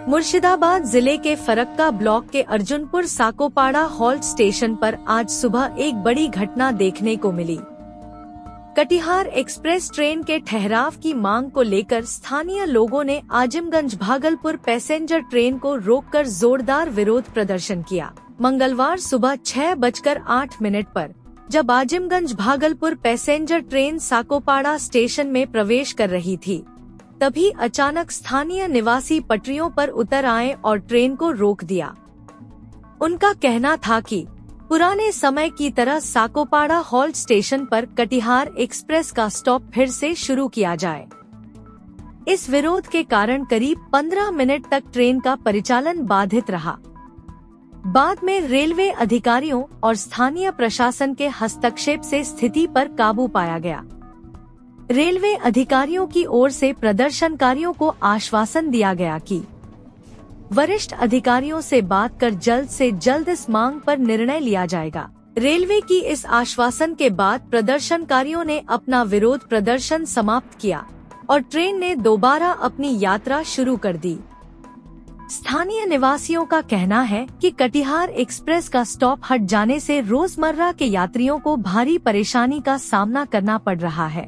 मुर्शिदाबाद जिले के फरक्का ब्लॉक के अर्जुनपुर साकोपाड़ा हॉल्ट स्टेशन पर आज सुबह एक बड़ी घटना देखने को मिली। कटिहार एक्सप्रेस ट्रेन के ठहराव की मांग को लेकर स्थानीय लोगों ने आजमगंज भागलपुर पैसेंजर ट्रेन को रोककर जोरदार विरोध प्रदर्शन किया। मंगलवार सुबह 6:08 पर जब आजमगंज भागलपुर पैसेंजर ट्रेन साकोपाड़ा स्टेशन में प्रवेश कर रही थी, तभी अचानक स्थानीय निवासी पटरियों पर उतर आए और ट्रेन को रोक दिया। उनका कहना था कि पुराने समय की तरह साकोपाड़ा हॉल्ट स्टेशन पर कटिहार एक्सप्रेस का स्टॉप फिर से शुरू किया जाए। इस विरोध के कारण करीब 15 मिनट तक ट्रेन का परिचालन बाधित रहा। बाद में रेलवे अधिकारियों और स्थानीय प्रशासन के हस्तक्षेप से स्थिति पर काबू पाया गया। रेलवे अधिकारियों की ओर से प्रदर्शनकारियों को आश्वासन दिया गया कि वरिष्ठ अधिकारियों से बात कर जल्द से जल्द इस मांग पर निर्णय लिया जाएगा। रेलवे की इस आश्वासन के बाद प्रदर्शनकारियों ने अपना विरोध प्रदर्शन समाप्त किया और ट्रेन ने दोबारा अपनी यात्रा शुरू कर दी। स्थानीय निवासियों का कहना है कि कटिहार एक्सप्रेस का स्टॉप हट जाने से रोजमर्रा के यात्रियों को भारी परेशानी का सामना करना पड़ रहा है।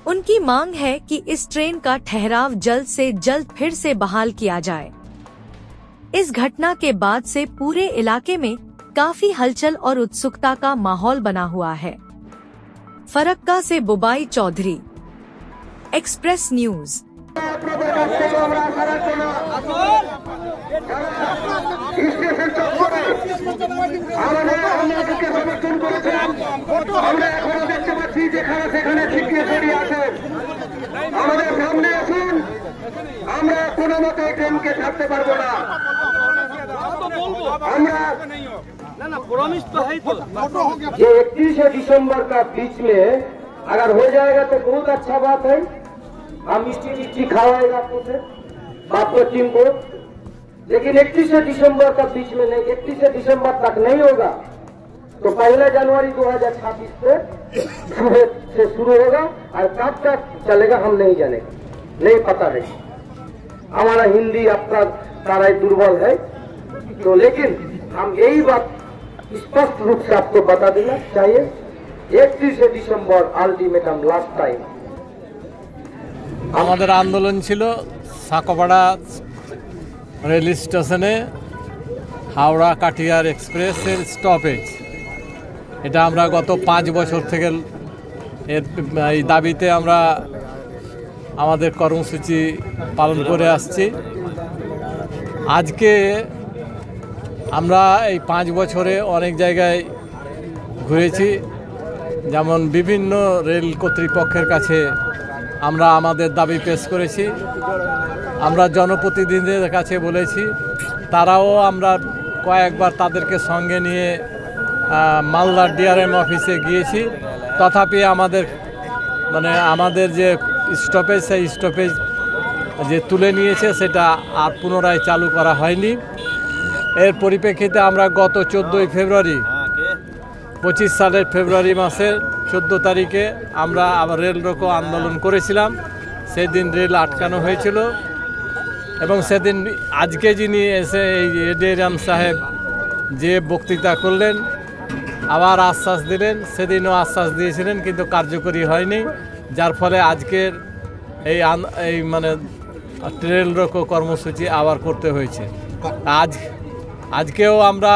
उनकी मांग है कि इस ट्रेन का ठहराव जल्द से जल्द फिर से बहाल किया जाए। इस घटना के बाद से पूरे इलाके में काफी हलचल और उत्सुकता का माहौल बना हुआ है। फरक्का से बुबाई चौधरी, एक्सप्रेस न्यूज। ये 31 दिसंबर का बीच में अगर हो जाएगा तो बहुत अच्छा बात है। हम मिट्टी खावाएगा आपको टीम को, लेकिन 31 दिसंबर का बीच में नहीं, 31 दिसंबर तक नहीं होगा तो 1 जनवरी 2026 से शुरू होगा और कब तक चलेगा हम नहीं जानेगा, नहीं पता नहीं। हमारा हिंदी आपका सारा दुर्बल है तो, लेकिन हम यही बात स्पष्ट रूप से आपको बता देना चाहिए, 31 दिसंबर अल्टीमेटम लास्ट टाइम। আমাদের আন্দোলন ছিল সাকোপাড়া রেল স্টেশনে হাওড়া কাটিহার এক্সপ্রেসের স্টপেজ। এটা আমরা গত 5 বছর থেকে এই দাবিতে আমরা আমাদের কর্মসূচি পালন করে আসছি। আজকে আমরা এই 5 বছরে অনেক জায়গায় ঘুরেছি, যেমন বিভিন্ন রেল কর্তৃপক্ষের কাছে আমরা আমাদের দাবি পেশ করেছি। আমরা জনপ্রতিনিধিদের কাছে বলেছি, তারাও আমরা কয়েকবার তাদেরকে সঙ্গে নিয়ে মালদার ডিআরএম অফিসে গিয়েছি। তথাপি আমাদের যে স্টপেজ, সেই স্টপেজ যে তুলে নিয়েছে সেটা আর পুনরায় চালু করা হয়নি। এর পরিপ্রেক্ষিতে আমরা গত 14 ফেব্রুয়ারি 25 সালের ফেব্রুয়ারি মাসের 14 তারিখে আমরা আবার রেল রোকো আন্দোলন করেছিলাম। সেদিন রেল আটকানো হয়েছিল এবং সেদিন আজকে যিনি এসে এই এডিএম সাহেব যে বক্তৃতা করলেন, আবার আশ্বাস দিলেন, সেদিনও আশ্বাস দিয়েছিলেন কিন্তু কার্যকরী হয়নি, যার ফলে আজকের এই রেল রোকো কর্মসূচি আবার করতে হয়েছে। আজকেও আমরা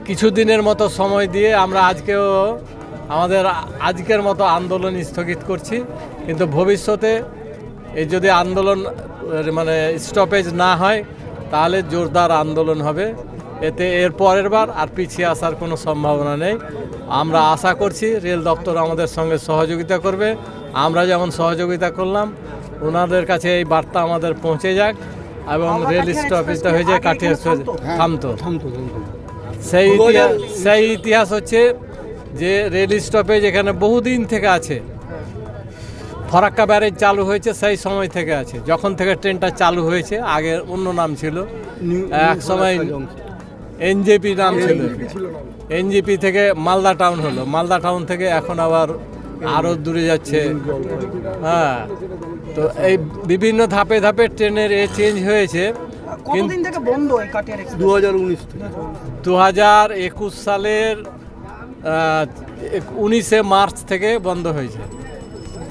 কিছুদিনের মতো সময় দিয়ে আমরা আজকেও আমাদের আজকের মতো আন্দোলন স্থগিত করছি, কিন্তু ভবিষ্যতে এই যদি আন্দোলন স্টপেজ না হয় তাহলে জোরদার আন্দোলন হবে। এতে এর পরের বার আর পিছিয়ে আসার কোনো সম্ভাবনা নেই। আমরা আশা করছি রেল দপ্তর আমাদের সঙ্গে সহযোগিতা করবে। আমরা যেমন সহযোগিতা করলাম, ওনাদের কাছে এই বার্তা আমাদের পৌঁছে যাক এবং রেল স্টপেজটা হয়ে যায় কাটিহার থামতো। সেই ইতিহাস হচ্ছে যে রেল স্টপেজ এখানে বহুদিন থেকে আছে। ফরাক্কা ব্যারেজ চালু হয়েছে সেই সময় থেকে আছে, যখন থেকে ট্রেনটা চালু হয়েছে। আগে অন্য নাম ছিল, এক সময় এনজেপি নাম ছিল। এনজেপি থেকে মালদা টাউন হলো, মালদা টাউন থেকে এখন আবার আরও দূরে যাচ্ছে। হ্যাঁ, তো এই বিভিন্ন ধাপে ধাপে ট্রেনের চেঞ্জ হয়েছে। কতদিন থেকে বন্ধ এই কাটিয়ার এক্সপ্রেস? 2021 সালের 19শে মার্চ থেকে বন্ধ হয়েছে।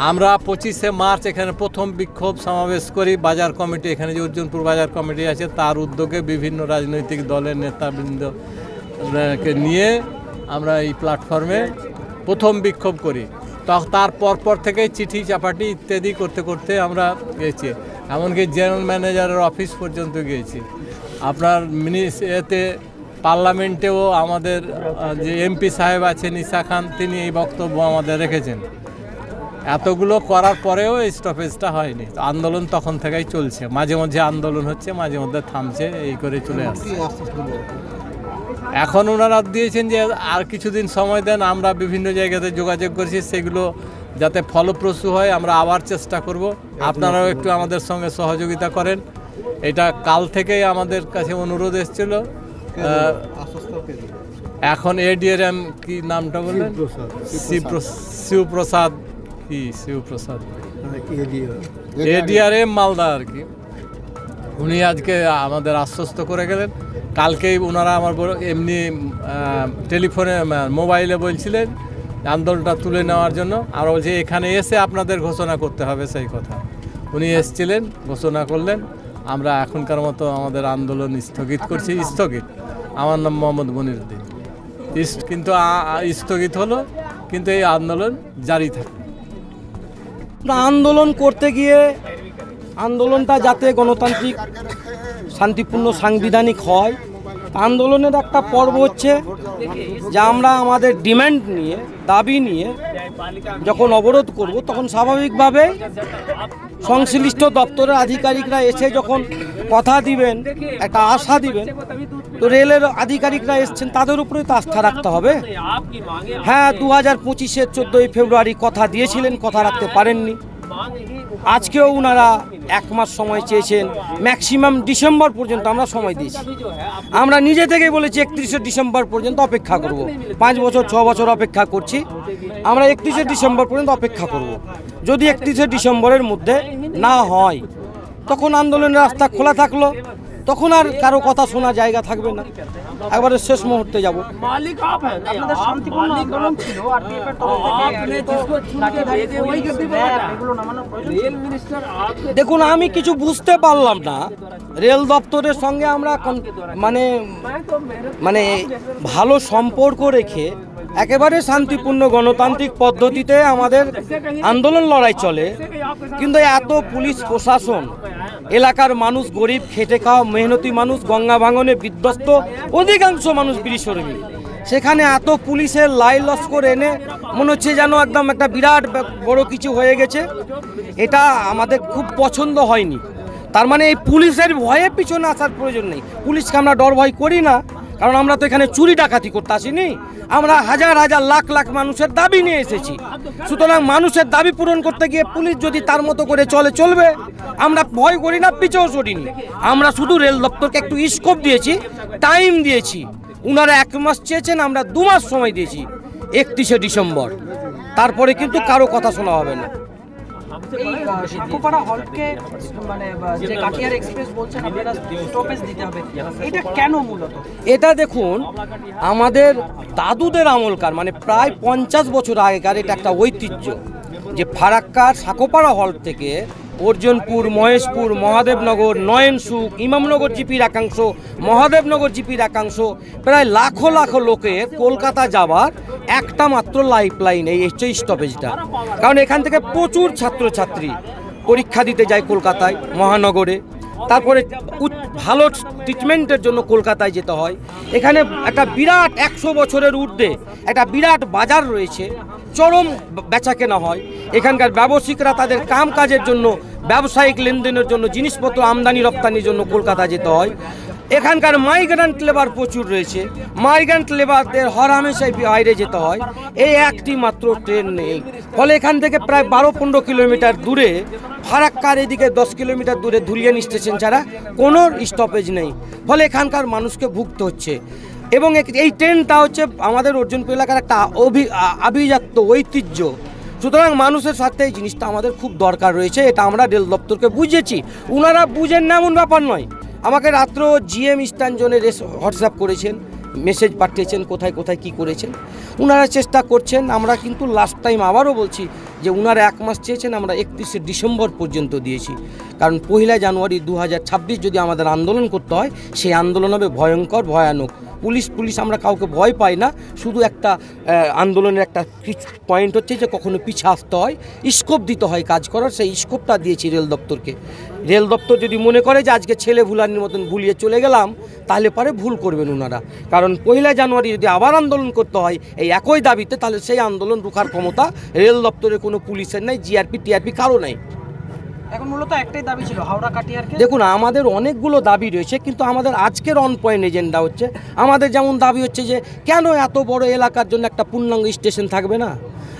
আমরা 25শে মার্চ এখানে প্রথম বিক্ষোভ সমাবেশ করি। বাজার কমিটি, এখানে যে অর্জুনপুর বাজার কমিটি আছে তার উদ্যোগে বিভিন্ন রাজনৈতিক দলের নেতাবৃন্দকে নিয়ে আমরা এই প্ল্যাটফর্মে প্রথম বিক্ষোভ করি। তার পর থেকেই চিঠি চাপাটি ইত্যাদি করতে করতে আমরা গেছি, এমনকি জেনারেল ম্যানেজারের অফিস পর্যন্ত গিয়েছি। আপনার এতে পার্লামেন্টেও আমাদের যে এমপি সাহেব আছেন ঈসা খান, তিনি এই বক্তব্য আমাদের রেখেছেন। এতগুলো করার পরেও এই স্টপেজটা হয়নি। আন্দোলন তখন থেকেই চলছে, মাঝে মাঝে আন্দোলন হচ্ছে, মাঝে মধ্যে থামছে, এই করে চলে আসছে। এখন ওনারা দিয়েছেন যে আর কিছুদিন সময় দেন, আমরা বিভিন্ন জায়গাতে যোগাযোগ করছি, সেগুলো যাতে ফলপ্রসূ হয় আমরা আবার চেষ্টা করব। আপনারাও একটু আমাদের সঙ্গে সহযোগিতা করেন। এটা কাল থেকেই আমাদের কাছে অনুরোধ এসেছিল। এখন এডিআরএম কি নামটা বললেন? শিবপ্রসাদ কি শিবপ্রসাদ এডিআরএম মালদা আর কি, উনি আজকে আমাদের আশ্বস্ত করে গেলেন। কালকেই ওনারা আমার এমনি টেলিফোনে মোবাইলে বলছিলেন আন্দোলনটা তুলে নেওয়ার জন্য। আমরা বলছি এখানে এসে আপনাদের ঘোষণা করতে হবে সেই কথা। উনি এসছিলেন, ঘোষণা করলেন। আমরা এখনকার মতো আমাদের আন্দোলন স্থগিত করছি। স্থগিত, আমার নাম মোহাম্মদ মনিরুদ্দিন। কিন্তু স্থগিত হলো, কিন্তু এই আন্দোলন জারি থাকে। আন্দোলন করতে গিয়ে আন্দোলনটা যাতে গণতান্ত্রিক, শান্তিপূর্ণ, সাংবিধানিক হয়, আন্দোলনের একটা পর্ব হচ্ছে যে আমরা আমাদের ডিমান্ড নিয়ে, দাবি নিয়ে যখন অবরোধ করব, তখন স্বাভাবিকভাবে সংশ্লিষ্ট দপ্তরের আধিকারিকরা এসে যখন কথা দিবেন, একটা আশা দিবেন, তো রেলের আধিকারিকরা এসছেন, তাদের উপরে তো আস্থা রাখতে হবে। হ্যাঁ, 2025-এর 14ই ফেব্রুয়ারি কথা দিয়েছিলেন, কথা রাখতে পারেননি। আজকেও ওনারা 1 মাস সময় চেয়েছেন, ম্যাক্সিমাম ডিসেম্বর পর্যন্ত আমরা সময় দিয়েছি। আমরা নিজে থেকেই বলেছি 31শে ডিসেম্বর পর্যন্ত অপেক্ষা করব। 5 বছর 6 বছর অপেক্ষা করছি, আমরা 31শে ডিসেম্বর পর্যন্ত অপেক্ষা করব। যদি 31শে ডিসেম্বরের মধ্যে না হয়, তখন আন্দোলনের রাস্তা খোলা থাকলো, তখন আর কারো কথা শোনা জায়গা থাকবে না, একবারে শেষ মুহূর্তে যাব। দেখুন, আমি কিছু বুঝতে পারলাম না। রেল দপ্তরের সঙ্গে আমরা মানে ভালো সম্পর্ক রেখে একেবারে শান্তিপূর্ণ গণতান্ত্রিক পদ্ধতিতে আমাদের আন্দোলন লড়াই চলে, কিন্তু এত পুলিশ প্রশাসন, এলাকার মানুষ গরিব, খেটে খাওয়া মেহনতি মানুষ, গঙ্গা ভাঙনে বিধ্বস্ত অধিকাংশ মানুষ গৃহশ্রমী, সেখানে এত পুলিশের লাই লস্কর এনে মনে হচ্ছে যেন একদম একটা বিরাট বড় কিছু হয়ে গেছে। এটা আমাদের খুব পছন্দ হয়নি। তার মানে এই পুলিশের ভয়ে পিছনে আসার প্রয়োজন নেই। পুলিশকে আমরা ডর ভয় করি না, কারণ আমরা তো এখানে চুরি ডাকাতি করতে আসিনি, আমরা হাজার হাজার লাখ লাখ মানুষের দাবি নিয়ে এসেছি। সুতরাং মানুষের দাবি পূরণ করতে গিয়ে পুলিশ যদি তার মতো করে চলবে, আমরা ভয় করি না, পিছও সরিনি। আমরা শুধু রেল দপ্তরকে একটু স্কোপ দিয়েছি, টাইম দিয়েছি। উনারা 1 মাস চেয়েছেন, আমরা 2 মাস সময় দিয়েছি, 31শে ডিসেম্বর। তারপরে কিন্তু কারো কথা শোনা হবে না। এই সাকোপাড়া হলকে মানে যে কাটিয়ার এক্সপ্রেস বলছেন আপনারা স্টপেজ দিতে হবে, এটা কেন মূলত? এটা দেখুন, আমাদের দাদুদের আমলকার, মানে প্রায় 50 বছর আগেকার এটা একটা ঐতিহ্য যে ফারাক্কার সাকোপাড়া হল থেকে অর্জুনপুর, মহেশপুর, মহাদেবনগর, নয়নসুখ, ইমামনগর জিপির একাংশ, মহাদেবনগর জিপির একাংশ, প্রায় লাখো লাখো লোকের কলকাতা যাওয়ার একটা মাত্র লাইফ লাইন এই হচ্ছে স্টপেজটা। কারণ এখান থেকে প্রচুর ছাত্রছাত্রী পরীক্ষা দিতে যায় কলকাতায়, মহানগরে, তারপরে ভালো ট্রিটমেন্টের জন্য কলকাতায় যেতে হয়। এখানে একটা বিরাট 100 বছরের ঊর্ধ্বে একটা বিরাট বাজার রয়েছে, চরম বেচাকেনা হয়। এখানকার ব্যবসায়িকরা তাদের কাম কাজের জন্য, ব্যবসায়িক লেনদেনের জন্য, জিনিসপত্র আমদানি রপ্তানির জন্য কলকাতা যেতে হয়। এখানকার মাইগ্রেন্ট লেবার প্রচুর রয়েছে, মাইগ্রেন্ট লেবারদের হরহামেশাই বাইরে যেতে হয়। এই একটি মাত্র ট্রেন নেই, ফলে এখান থেকে প্রায় 12-15 কিলোমিটার দূরে ফারাক্কার এদিকে 10 কিলোমিটার দূরে ধুলিয়ান স্টেশন ছাড়া কোনো স্টপেজ নেই, ফলে এখানকার মানুষকে ভুগতে হচ্ছে। এবং এই ট্রেনটা হচ্ছে আমাদের অর্জুনপুর এলাকার একটা আভিজাত্য ঐতিহ্য। সুতরাং মানুষের সাথে এই জিনিসটা আমাদের খুব দরকার রয়েছে, এটা আমরা রেল দপ্তরকে বুঝিয়েছি। ওনারা বুঝেন না এমন ব্যাপার নয়। আমাকে রাত্র জিএম ইস্টার্ন জোনের হোয়াটসঅ্যাপ করেছেন, মেসেজ পাঠিয়েছেন কোথায় কোথায় কি করেছেন, ওনারা চেষ্টা করছেন। আমরা কিন্তু লাস্ট টাইম আবারও বলছি যে ওনারা 1 মাস চেয়েছেন, আমরা 31শে ডিসেম্বর পর্যন্ত দিয়েছি। কারণ 1 জানুয়ারি 2026 যদি আমাদের আন্দোলন করতে হয়, সেই আন্দোলন হবে ভয়ঙ্কর, ভয়ানক। পুলিশ আমরা কাউকে ভয় পাই না, শুধু একটা আন্দোলনের একটা পয়েন্ট হচ্ছে যে কখনো পিছে আসতে হয়, স্কোপ দিতে হয় কাজ করার, সেই স্কোপটা দিয়েছি রেল দপ্তরকে। রেল দপ্তর যদি মনে করে যে আজকে ছেলে ভুলানির মতন ভুলিয়ে চলে গেলাম, তাহলে পরে ভুল করবেন ওনারা। কারণ 1 জানুয়ারি যদি আবার আন্দোলন করতে হয় এই একই দাবিতে, তাহলে সেই আন্দোলন রুখার ক্ষমতা রেল দপ্তরের কোনো পুলিশের নেই, জিআরপি টিআরপি কারো নেই। এখন মূলত একটাই দাবি ছিল হাওড়া কাটিয়ারকে। দেখুন, আমাদের অনেকগুলো দাবি রয়েছে, কিন্তু আমাদের আজকের অন পয়েন্ট এজেন্ডা হচ্ছে, আমাদের যেমন দাবি হচ্ছে যে কেন এত বড় এলাকার জন্য একটা পূর্ণাঙ্গ স্টেশন থাকবে না।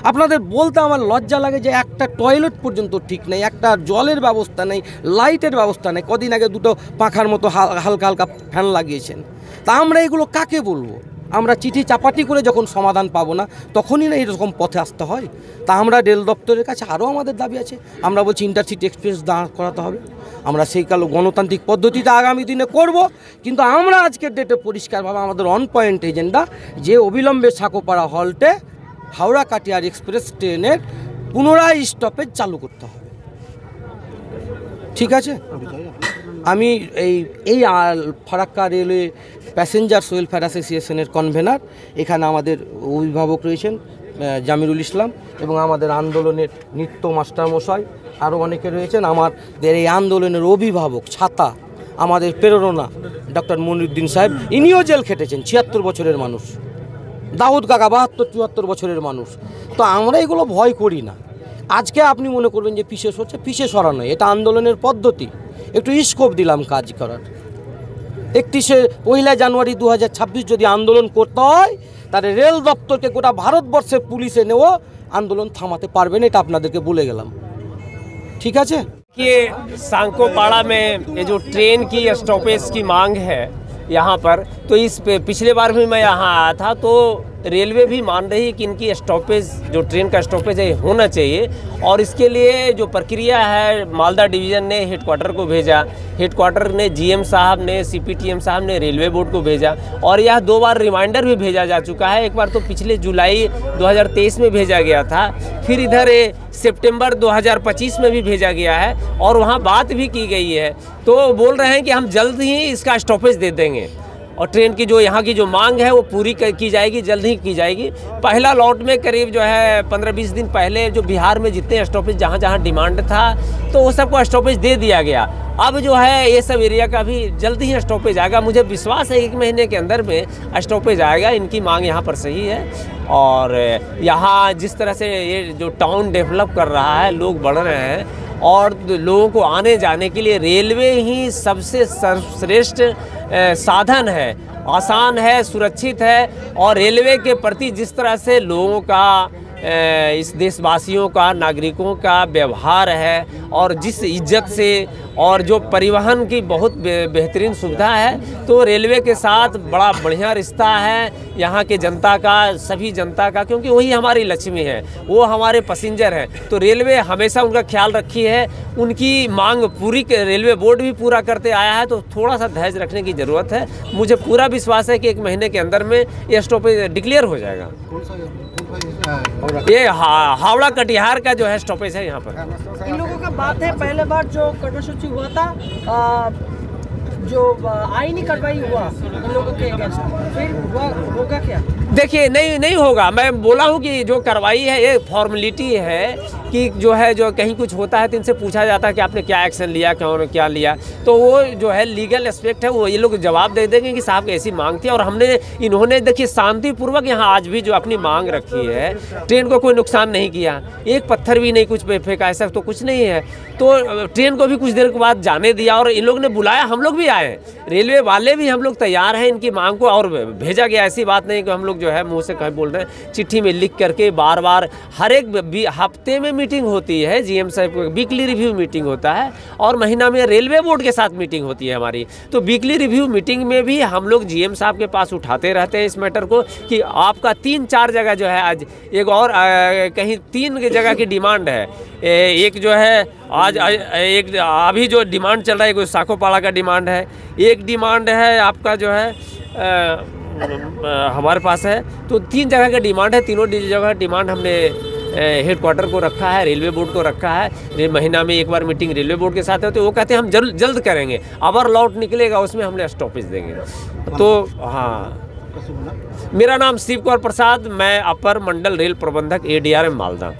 আপনাদের বলতে আমার লজ্জা লাগে যে একটা টয়লেট পর্যন্ত ঠিক নেই, একটা জলের ব্যবস্থা নেই, লাইটের ব্যবস্থা নেই। কদিন আগে 2টো পাখার মতো হালকা হালকা ফ্যান লাগিয়েছেন। তা আমরা এগুলো কাকে বলবো? আমরা চিঠি চাপাটি করে যখন সমাধান পাবো না, তখনই না এরকম পথে আসতে হয়। তা আমরা রেল দপ্তরের কাছে আরও আমাদের দাবি আছে। আমরা বলছি ইন্টারসিটি এক্সপ্রেস দাঁড় করাতে হবে। আমরা সেই কালো গণতান্ত্রিক পদ্ধতিটা আগামী দিনে করব, কিন্তু আমরা আজকের ডেটে পরিষ্কারভাবে আমাদের অন পয়েন্ট এজেন্ডা যে অবিলম্বে সাকোপাড়া হল্টে হাওড়া কাটিয়ার এক্সপ্রেস ট্রেনের পুনরায় স্টপেজ চালু করতে হবে। ঠিক আছে? আমি এই ফারাক্কা রেলওয়ে প্যাসেঞ্জার ওয়েলফেয়ার অ্যাসোসিয়েশনের কনভেনার। এখানে আমাদের অভিভাবক রয়েছেন জামিরুল ইসলাম, এবং আমাদের আন্দোলনের নিত্য মাস্টারমশাই আরও অনেকে রয়েছেন। আমাদের এই আন্দোলনের অভিভাবক, ছাতা, আমাদের প্রেরণা ডক্টর মনিরুদ্দিন সাহেব, ইনিও জেল খেটেছেন, 76 বছরের মানুষ। দাউদ কাকা 72-74 বছরের মানুষ। তো আমরা এগুলো ভয় করি না। আজকে আপনি মনে করবেন যে পিছিয়ে সরছে, পিছিয়ে সরা নয়, এটা আন্দোলনের পদ্ধতি। একটু স্কোপ দিলাম কাজ করার। 1 জানুয়ারি 2026 যদি আন্দোলন করতে হয়, তাহলে রেল দপ্তরকে গোটা ভারতবর্ষের পুলিশে নেওয়া আন্দোলন থামাতে পারবে না, এটা আপনাদেরকে বলে গেলাম। ঠিক আছে? ये सांकोपाड़ा में ये जो ट्रेन की स्टॉपेज की मांग है यहाँ पर, तो पिछले बार भी मैं यहाँ आया था, तो रेलवे भी मान रही है कि इनकी स्टॉपेज, जो ट्रेन का स्टॉपेज है, होना चाहिए। और इसके लिए जो प्रक्रिया है, मालदा डिवीज़न ने हेडक्वार्टर को भेजा, हेडक्वार्टर ने जीएम साहब ने, सीपीटीएम साहब ने रेलवे बोर्ड को भेजा, और यह 2 बार रिमाइंडर भी भेजा जा चुका है। एक बार तो पिछले जुलाई 2023 में भेजा गया था, फिर इधर सितंबर 2025 में भी भेजा गया है, और वहाँ बात भी की गई है। तो बोल रहे हैं कि हम जल्द ही इसका स्टॉपेज दे देंगे, और ट्रेन की जो यहाँ की जो मांग है वो पूरी की जाएगी, जल्द ही की जाएगी। पहला लॉट में करीब जो है 15-20 दिन पहले जो बिहार में जितने स्टॉपेज जहाँ जहाँ डिमांड था, तो वो सबको स्टॉपेज दे दिया गया। अब जो है ये सब एरिया का भी जल्द ही स्टॉपेज आएगा। मुझे विश्वास है 1 महीने के अंदर में स्टॉपेज आएगा। इनकी मांग यहाँ पर सही है, और यहाँ जिस तरह से ये जो टाउन डेवलप कर रहा है, लोग बढ़ रहे हैं, और लोगों को आने जाने के लिए रेलवे ही सबसे सर्वश्रेष्ठ साधन है, आसान है, सुरक्षित है। और रेलवे के प्रति जिस तरह से लोगों का, इस देशवासियों का, नागरिकों का व्यवहार है, और जिस इज्जत से, और जो परिवहन की बहुत बेहतरीन सुविधा है, तो रेलवे के साथ बड़ा बढ़िया रिश्ता है यहाँ के जनता का, सभी जनता का, क्योंकि वही हमारी लक्ष्मी है, वो हमारे पैसेंजर हैं। तो रेलवे हमेशा उनका ख्याल रखी है, उनकी मांग पूरी रेलवे बोर्ड भी पूरा करते आया है। तो थोड़ा सा धैर्य रखने की ज़रूरत है। मुझे पूरा विश्वास है कि 1 महीने के अंदर में ये स्टॉपेज डिक्लेयर हो जाएगा। ये हावड़ा कटिहार का जो है स्टॉपेज है यहाँ पर। इन लोगों का बात है, पहले बार जो कर्मसूची हुआ था, जो आईनी कार्रवाई हुआ इन लोगों के अगेंस्ट, फिर होगा क्या? देखिए, नहीं होगा। मैं बोला हूँ कि जो कार्रवाई है ये फॉर्मेलिटी है, कि जो है जो कहीं कुछ होता है तो इनसे पूछा जाता है कि आपने क्या एक्शन लिया, क्या लिया। तो वो जो है लीगल एस्पेक्ट है, वो ये लोग जवाब दे देंगे कि साहब ऐसी मांग थी, और इन्होंने देखिए शांतिपूर्वक यहाँ आज भी जो अपनी मांग रखी है, ट्रेन को कोई नुकसान नहीं किया, एक पत्थर भी नहीं कुछ फेंका, ऐसा तो कुछ नहीं है। तो ट्रेन को भी कुछ देर के बाद जाने दिया, और इन लोग ने बुलाया, हम लोग भी आए, रेलवे वाले भी हम लोग तैयार हैं इनकी मांग को, और भेजा गया। ऐसी बात नहीं कि हम लोग जो है मुँह से कहीं बोल रहे हैं, चिट्ठी में लिख करके बार बार हर एक हफ्ते में मीटिंग होती है जीएम साहब को, वीकली रिव्यू मीटिंग होता है और महीना में रेलवे बोर्ड के साथ मीटिंग होती है हमारी। तो वीकली रिव्यू मीटिंग में भी हम लोग जीएम साहब के पास उठाते रहते हैं इस मैटर को कि आपका 3-4 जगह जो है आज एक और कहीं 3 जगह की डिमांड है। एक जो है आज एक अभी जो डिमांड चल रहा है, कोई साकोपाड़ा का डिमांड है, एक डिमांड है आपका जो है हमारे पास है। तो 3 जगह का डिमांड है, तीनों जगह डिमांड हमने हेडक्वार्टर को रखा है, रेलवे बोर्ड को रखा है। महीना में एक बार मीटिंग रेलवे बोर्ड के साथ है, तो वो कहते हैं हम जल्द करेंगे, अवर लॉट निकलेगा उसमें हमने स्टॉपेज देंगे। तो हाँ, मेरा नाम शिव कुमार प्रसाद, मैं अपर मंडल रेल प्रबंधक ADRM मालदा।